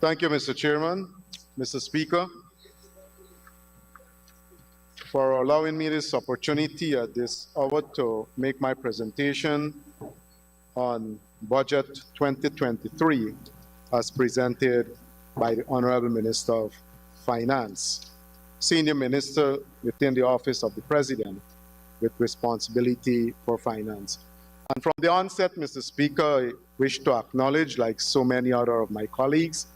Thank you, Mr. Chairman, Mr. Speaker, for allowing me this opportunity at this hour to make my presentation on Budget 2023 as presented by the Honorable Minister of Finance, Senior Minister within the Office of the President with responsibility for finance. And from the onset, Mr. Speaker, I wish to acknowledge, like so many other of my colleagues,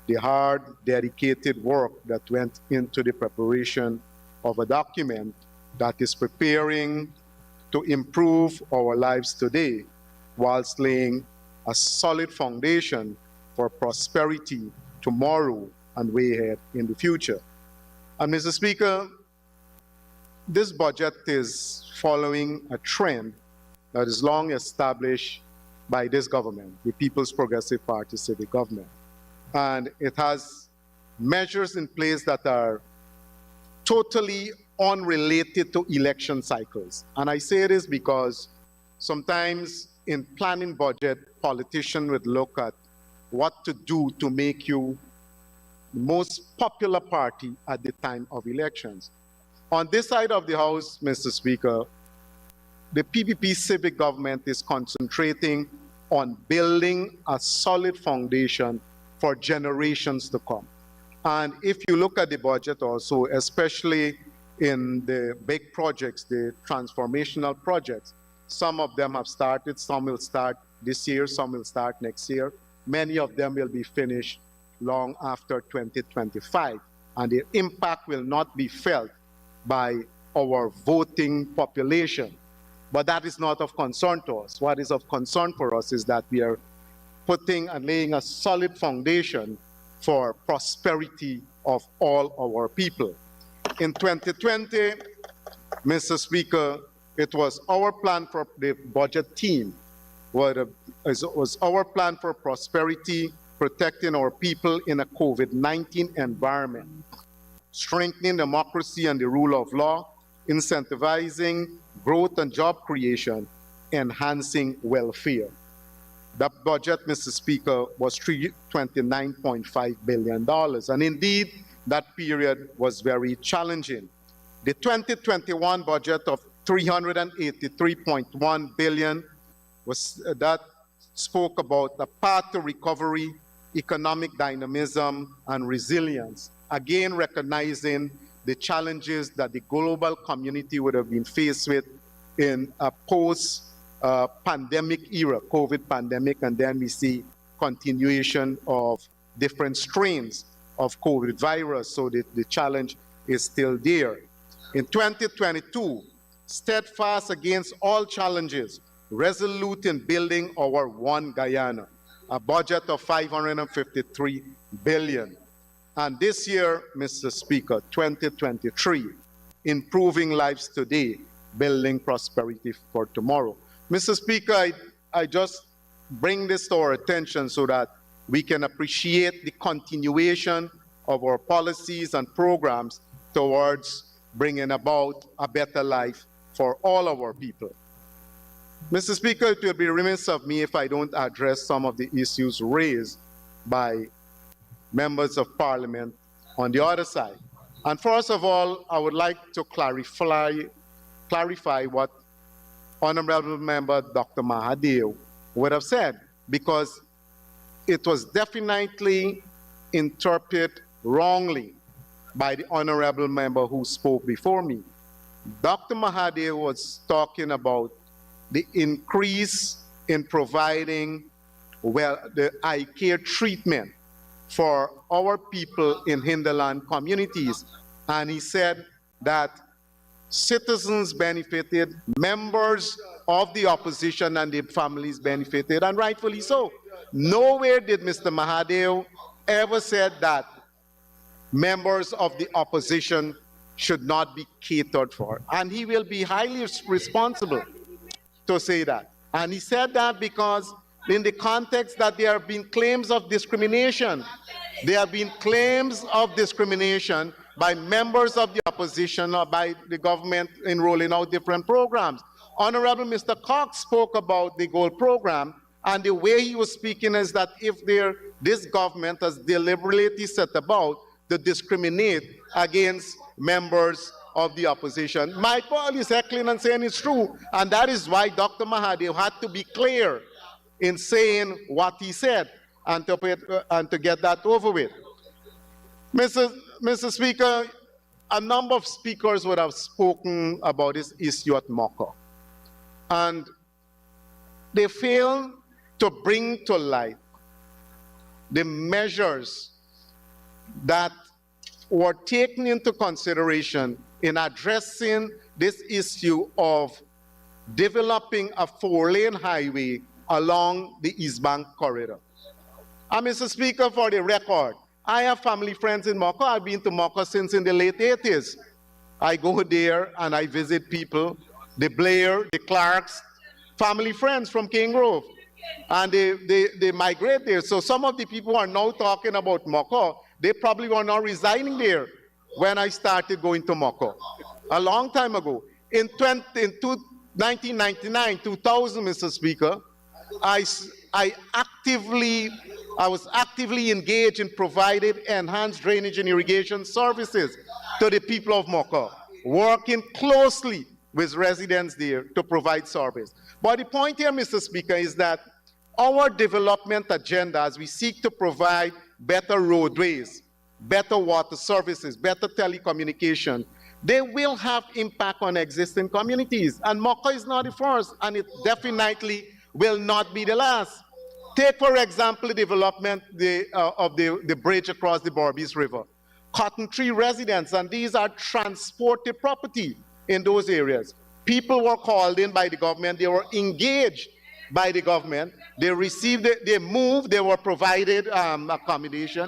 the hard, dedicated work that went into the preparation of a document that is preparing to improve our lives today whilst laying a solid foundation for prosperity tomorrow and way ahead in the future. And Mr. Speaker, this budget is following a trend that is long established by this government, the People's Progressive Party civic government. And it has measures in place that are totally unrelated to election cycles. And I say this because sometimes in planning budget, politicians would look at what to do to make you the most popular party at the time of elections. On this side of the House, Mr. Speaker, the PPP civic government is concentrating on building a solid foundation for generations to come. And if you look at the budget also, especially in the big projects, the transformational projects, some of them have started, some will start this year, some will start next year. Many of them will be finished long after 2025, and the impact will not be felt by our voting population. But that is not of concern to us. What is of concern for us is that we are putting and laying a solid foundation for prosperity of all our people. In 2020, Mr. Speaker, it was our plan for the budget team, it was our plan for prosperity, protecting our people in a COVID-19 environment, strengthening democracy and the rule of law, incentivizing growth and job creation, enhancing welfare. That budget, Mr. Speaker, was $29.5 billion. And indeed, that period was very challenging. The 2021 budget of $383.1 billion that spoke about a path to recovery, economic dynamism, and resilience, again recognizing the challenges that the global community would have been faced with in a post-pandemic era, COVID pandemic, and then we see continuation of different strains of COVID virus, so the challenge is still there. In 2022, steadfast against all challenges, resolute in building our One Guyana, a budget of $553 billion. And this year, Mr. Speaker, 2023, improving lives today, building prosperity for tomorrow. Mr. Speaker, I just bring this to our attention so that we can appreciate the continuation of our policies and programs towards bringing about a better life for all of our people. Mr. Speaker, it will be remiss of me if I don't address some of the issues raised by members of Parliament on the other side. And first of all, I would like to clarify what Honorable Member Dr. Mahadev would have said, because it was definitely interpreted wrongly by the Honorable Member who spoke before me. Dr. Mahadev was talking about the increase in providing, well, the eye care treatment for our people in hinterland communities. And he said that citizens benefited, members of the opposition and their families benefited, and rightfully so. Nowhere did Mr. Mahadev ever said that members of the opposition should not be catered for. And he will be highly responsible to say that. And he said that because in the context that there have been claims of discrimination. There have been claims of discrimination by members of the opposition or by the government in rolling out different programs. Honorable Mr. Cox spoke about the gold program, And the way he was speaking is that if this government has deliberately set about to discriminate against members of the opposition. My Paul is heckling and saying it's true. And that is why Dr. Mahadev had to be clear in saying what he said and to get that over with. Mr. Speaker, a number of speakers would have spoken about this issue at Mocha. And they failed to bring to light the measures that were taken into consideration in addressing this issue of developing a 4-lane highway along the East Bank corridor. And Mr. Speaker, for the record, I have family friends in Mocha. I've been to Mocha since in the late 80s. I go there and I visit people, the Blair, the Clarks, family friends from King Grove. And they migrate there. So some of the people who are now talking about Mocha, they probably were not residing there when I started going to Mocha a long time ago. In 1999, 2000, Mr. Speaker, I was actively engaged in providing enhanced drainage and irrigation services to the people of Mocha, working closely with residents there to provide service. But the point here, Mr. Speaker, is that our development agenda, as we seek to provide better roadways, better water services, better telecommunication, they will have impact on existing communities. And Mocha is not the first, and it definitely will not be the last. Take, for example, the development of the bridge across the Berbice River. Cotton Tree residents, and these are transported property in those areas. People were called in by the government, they were engaged by the government, they received, they moved, they were provided accommodation,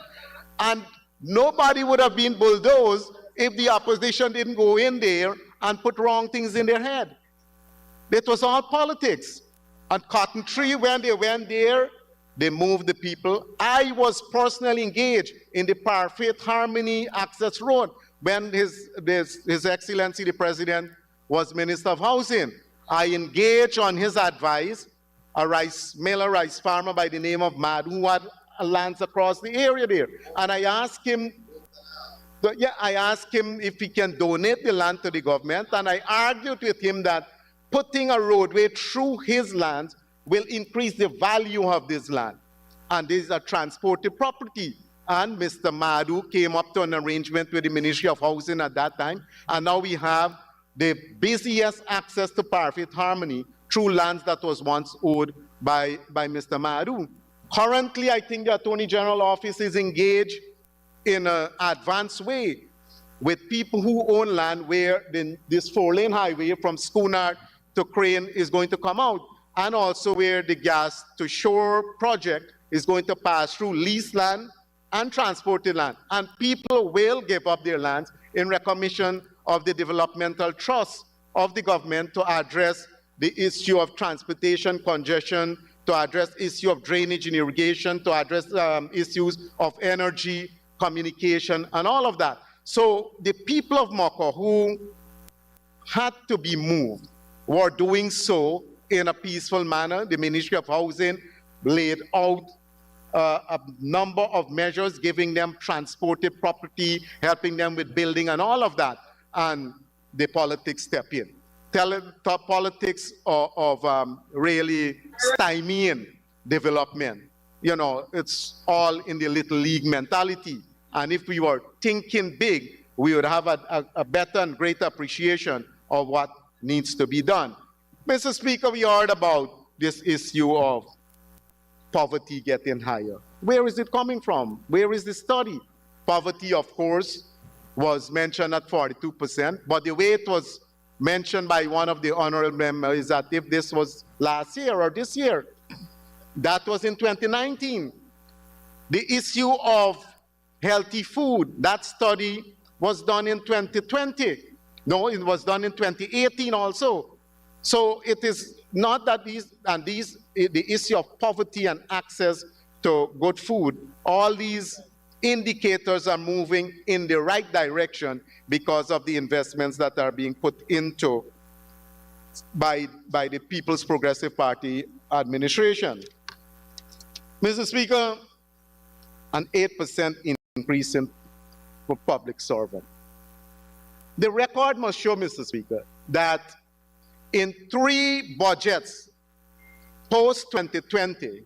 and nobody would have been bulldozed if the opposition didn't go in there and put wrong things in their head. It was all politics. And Cotton Tree, when they went there, they moved the people. I was personally engaged in the Parfait Harmony Access Road when His Excellency the President was Minister of Housing. I engaged on his advice a rice farmer by the name of Mad who had lands across the area there. And I asked him if he can donate the land to the government, and I argued with him that putting a roadway through his land will increase the value of this land. And this is a transported property. And Mr. Madhu came up to an arrangement with the Ministry of Housing at that time. And now we have the busiest access to Parfait Harmony through lands that was once owned by Mr. Madhu. Currently, I think the Attorney General Office is engaged in an advanced way with people who own land where this 4-lane highway from Schoonard to Crane is going to come out, and also where the gas to shore project is going to pass through leased land and transported land. And people will give up their lands in recognition of the developmental trust of the government to address the issue of transportation congestion, to address issue of drainage and irrigation, to address issues of energy, communication, and all of that. So the people of Mocha who had to be moved were doing so in a peaceful manner. The Ministry of Housing laid out a number of measures, giving them transported property, helping them with building and all of that. And the politics step in. Politics of really stymieing development. You know, it's all in the little league mentality. And if we were thinking big, we would have a better and greater appreciation of what needs to be done. Mr. Speaker, we heard about this issue of poverty getting higher. Where is it coming from? Where is the study? Poverty, of course, was mentioned at 42%, but the way it was mentioned by one of the honorable members is that if this was last year or this year, that was in 2019. The issue of healthy food, that study was done in 2020. No, it was done in 2018 also. So it is not that the issue of poverty and access to good food, all these indicators are moving in the right direction because of the investments that are being put into by the People's Progressive Party administration. Mr. Speaker, an 8% increase in for public servant. The record must show, Mr. Speaker, that in 3 budgets post-2020,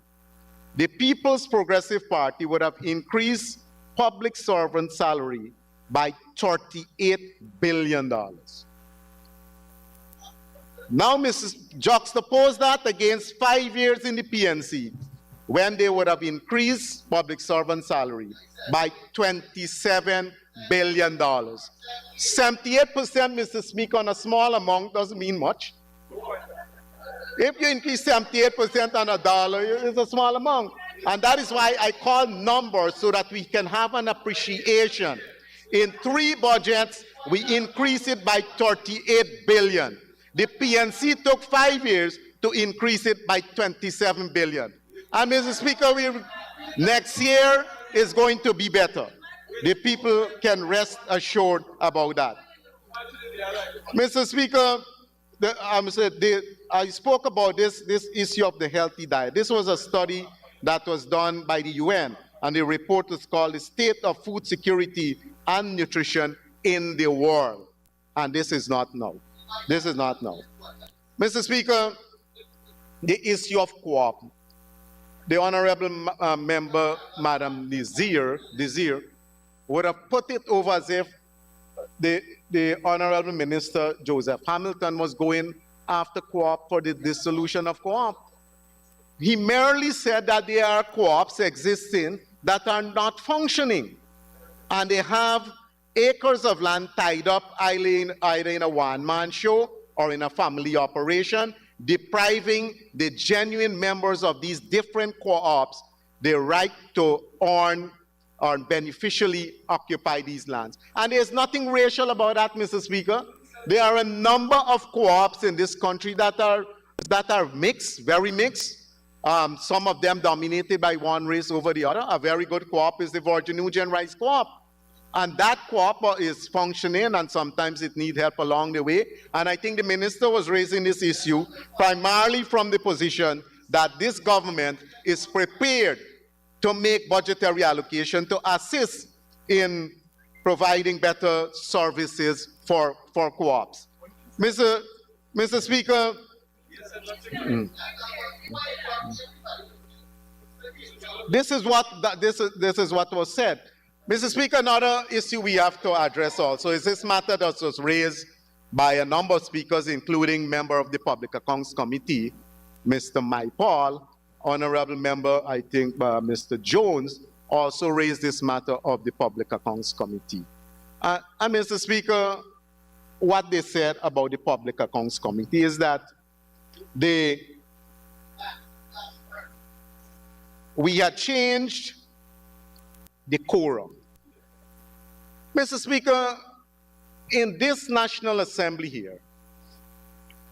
the People's Progressive Party would have increased public servant salary by $38 billion. Now, juxtapose that against 5 years in the PNC, when they would have increased public servant salary by $27 billion. 78%, Mr. Speaker, on a small amount doesn't mean much. If you increase 78% on $1, it's a small amount. And that is why I call numbers, so that we can have an appreciation. In 3 budgets, we increased it by $38 billion. The PNC took 5 years to increase it by $27 billion. And Mr. Speaker, next year is going to be better. The people can rest assured about that. Mr. Speaker, I spoke about this issue of the healthy diet. This was a study that was done by the UN, and the report was called The State of Food Security and Nutrition in the World. And this is not now. This is not now. Mr. Speaker, the issue of co-op. The Honorable Member, Madam Desir, would have put it over as if the Honorable Minister Joseph Hamilton was going after co-op for the dissolution of co-op. He merely said that there are co-ops existing that are not functioning, and they have acres of land tied up either in a one-man show or in a family operation, depriving the genuine members of these different co-ops the right to earn or beneficially occupy these lands. And there's nothing racial about that, Mr. Speaker. There are a number of co-ops in this country that are mixed, very mixed. Some of them dominated by one race over the other. A very good co-op is the Virgin Nubian Rice Co-op. And that co-op is functioning, and sometimes it needs help along the way. And I think the minister was raising this issue primarily from the position that this government is prepared to make budgetary allocation to assist in providing better services for co-ops. Mr. Speaker, this is what was said. Mr. Speaker, another issue we have to address also is this matter that was raised by a number of speakers, including member of the Public Accounts Committee, Mr. Mike Paul. Honorable member, I think, Mr. Jones, also raised this matter of the Public Accounts Committee. And Mr. Speaker, what they said about the Public Accounts Committee is that we had changed the quorum. Mr. Speaker, in this National Assembly here,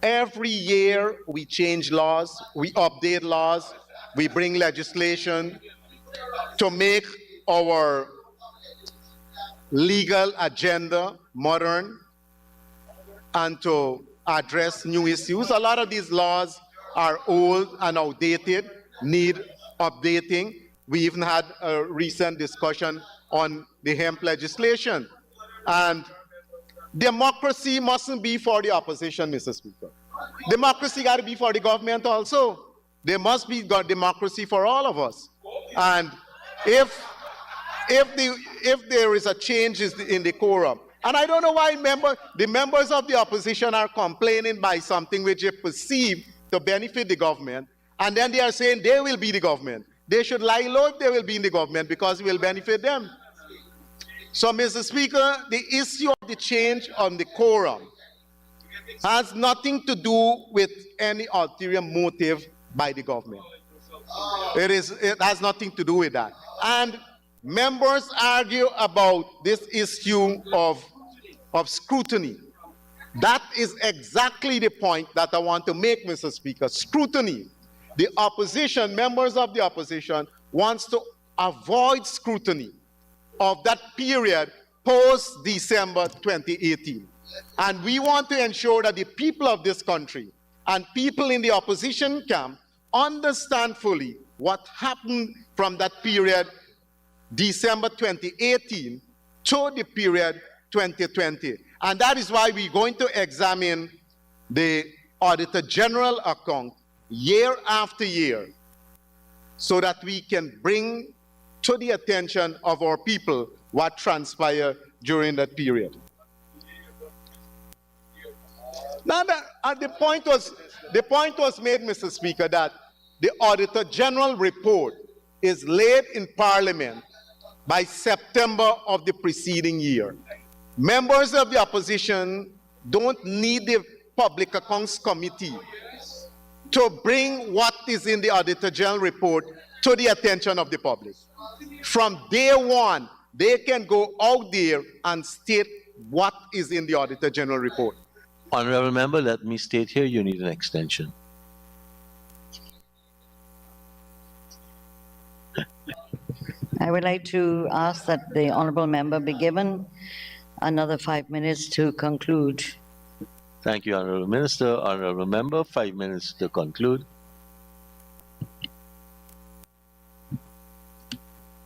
every year we change laws, we update laws, we bring legislation to make our legal agenda modern and to address new issues. A lot of these laws are old and outdated, need updating. We even had a recent discussion on the hemp legislation. And democracy mustn't be for the opposition, Mr. Speaker. Democracy got to be for the government also. There must be democracy for all of us. And if there is a change in the quorum, and I don't know why the members of the opposition are complaining by something which they perceive to benefit the government, and then they are saying they will be the government. They should lie low if they will be in the government, because it will benefit them. So, Mr. Speaker, the issue of the change on the quorum has nothing to do with any ulterior motive by the government. It has nothing to do with that. And members argue about this issue of scrutiny. That is exactly the point that I want to make, Mr. Speaker. Scrutiny. The opposition, members of the opposition, wants to avoid scrutiny of that period post-December 2018. And we want to ensure that the people of this country and people in the opposition camp understand fully what happened from that period, December 2018, to the period 2020. And that is why we're going to examine the Auditor General account year after year, so that we can bring to the attention of our people what transpired during that period. Now, the point was made, Mr. Speaker, that the Auditor General report is laid in Parliament by September of the preceding year. Members of the opposition don't need the Public Accounts Committee to bring what is in the Auditor General report to the attention of the public. From day one, they can go out there and state what is in the Auditor General report. Honorable member, let me state here you need an extension. I would like to ask that the honorable member be given another 5 minutes to conclude. Thank you, Honorable Minister. Honorable member, 5 minutes to conclude.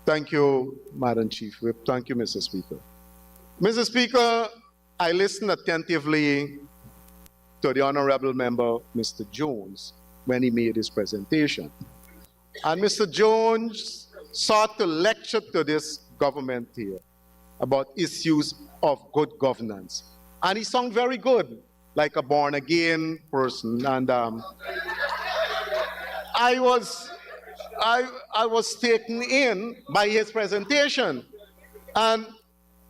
Thank you, Madam Chief Whip. Thank you, Mr. Speaker. Mr. Speaker, I listened attentively to the honorable member, Mr. Jones, when he made his presentation. And Mr. Jones sought to lecture to this government here about issues of good governance. And he sounded very good, like a born-again person. And I was taken in by his presentation. And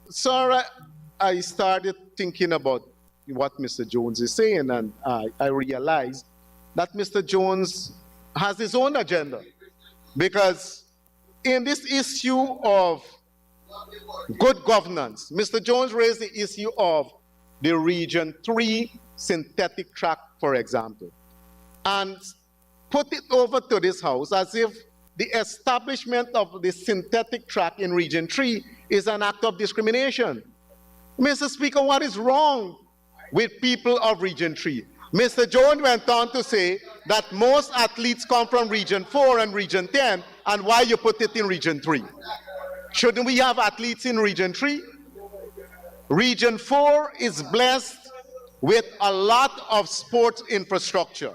sir, I started thinking about what Mr. Jones is saying, and I realized that Mr. Jones has his own agenda. Because in this issue of good governance, Mr. Jones raised the issue of the Region 3 synthetic track, for example, and put it over to this House as if the establishment of the synthetic track in Region 3 is an act of discrimination. Mr. Speaker, what is wrong with people of Region 3? Mr. Jones went on to say that most athletes come from Region 4 and Region 10, and why you put it in Region 3? Shouldn't we have athletes in Region 3? Region 4 is blessed with a lot of sports infrastructure.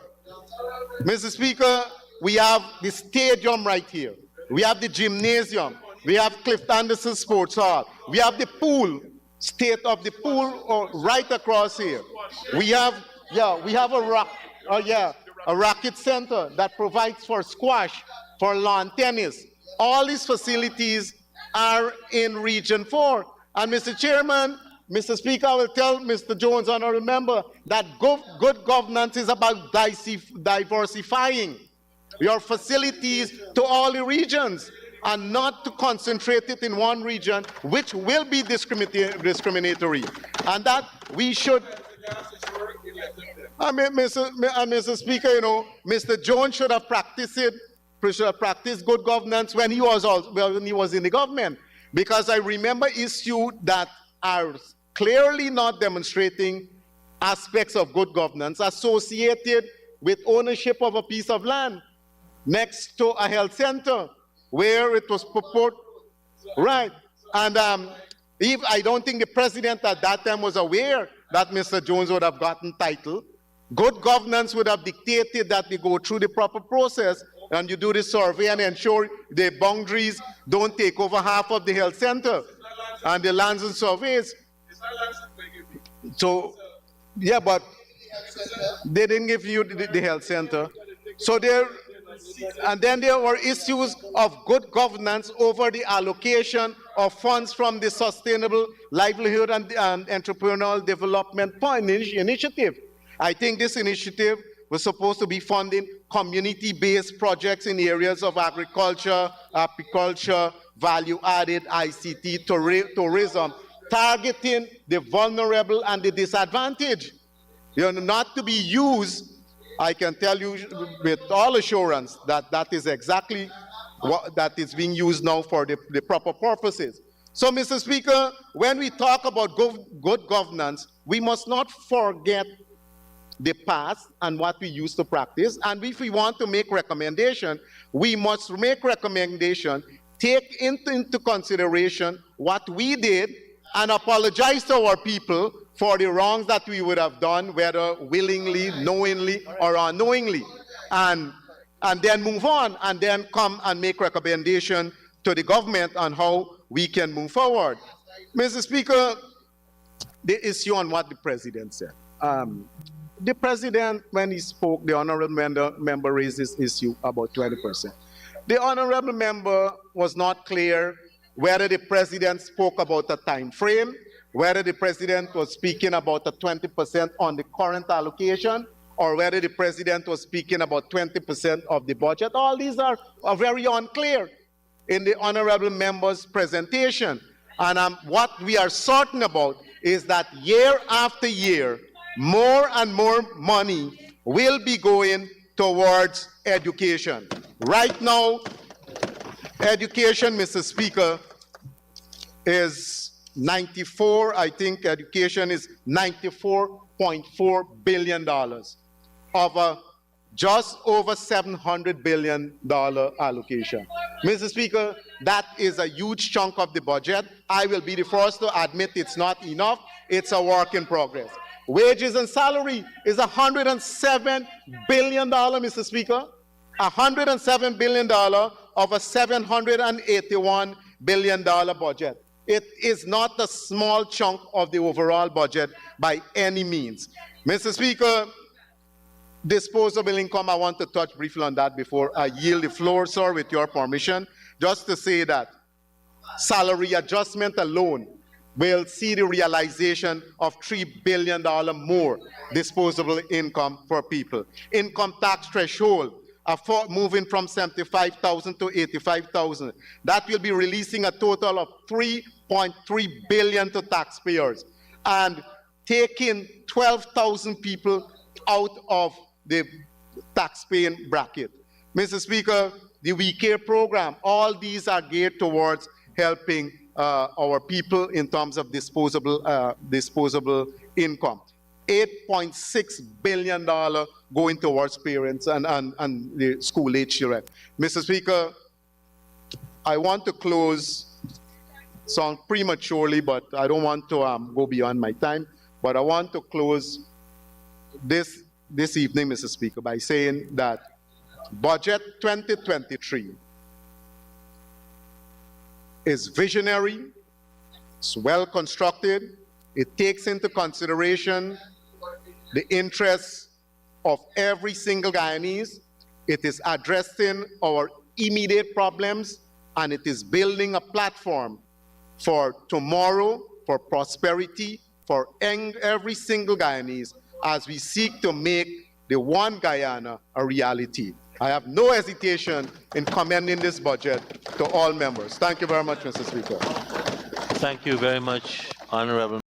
Mr. Speaker, we have the stadium right here. We have the gymnasium. We have Cliff Anderson Sports Hall. We have the pool, state of the pool right across here. We have a racket center that provides for squash, for lawn tennis. All these facilities are in Region 4. And Mr. Chairman, Mr. Speaker, I will tell Mr. Jones, honorable member, that good governance is about diversifying your facilities to all the regions and not to concentrate it in one region, which will be discriminatory. And that we should... Mr. Speaker, you know, Mr. Jones should have practiced good governance when he was in the government, because I remember issues that are clearly not demonstrating aspects of good governance associated with ownership of a piece of land next to a health center where it was purported, right? And I don't think the president at that time was aware that Mr. Jones would have gotten title. Good governance would have dictated that we go through the proper process and you do the survey and ensure the boundaries don't take over half of the health center and the lands and surveys. So, yeah, but they didn't give you the health center. So and then there were issues of good governance over the allocation of funds from the Sustainable Livelihood and Entrepreneurial Development Initiative. I think this initiative was supposed to be funding community-based projects in areas of agriculture, apiculture, value-added, ICT, tourism, targeting the vulnerable and the disadvantaged. You know, not to be used, I can tell you with all assurance that that is exactly what that is being used now for the proper purposes. So, Mr. Speaker, when we talk about good governance, we must not forget the past and what we used to practice. And if we want to make recommendation, we must make recommendation, take into consideration what we did, and apologize to our people for the wrongs that we would have done, whether willingly, knowingly, or unknowingly. And then move on, and then come and make recommendation to the government on how we can move forward. Mr. Speaker, the issue on what the president said. The president, when he spoke, the honorable member raised this issue about 20%. The honorable member was not clear whether the president spoke about a time frame, whether the president was speaking about the 20% on the current allocation, or whether the president was speaking about 20% of the budget. All these are very unclear in the honorable member's presentation. And what we are certain about is that year after year, more and more money will be going towards education. Right now, education, Mr. Speaker, is 94, I think education is $94.4 billion of a just over $700 billion allocation. Mr. Speaker, that is a huge chunk of the budget. I will be the first to admit it's not enough. It's a work in progress. Wages and salary is $107 billion, Mr. Speaker. $107 billion of a $781 billion budget. It is not a small chunk of the overall budget by any means. Mr. Speaker, disposable income, I want to touch briefly on that before I yield the floor, sir, with your permission. Just to say that salary adjustment alone will see the realization of $3 billion more disposable income for people. Income tax threshold, moving from 75,000 to 85,000. That will be releasing a total of $3.3 billion to taxpayers and taking 12,000 people out of the tax-paying bracket. Mr. Speaker, the We Care program, all these are geared towards helping our people in terms of disposable income. $8.6 billion going towards parents and the school-age children. Mr. Speaker, I want to close, sound prematurely, but I don't want to go beyond my time, but I want to close this evening, Mr. Speaker, by saying that Budget 2023 is visionary, it's well constructed, it takes into consideration the interests of every single Guyanese, it is addressing our immediate problems, and it is building a platform for tomorrow, for prosperity, for every single Guyanese, as we seek to make the one Guyana a reality. I have no hesitation in commending this budget to all members. Thank you very much, Mr. Speaker. Thank you very much, Honorable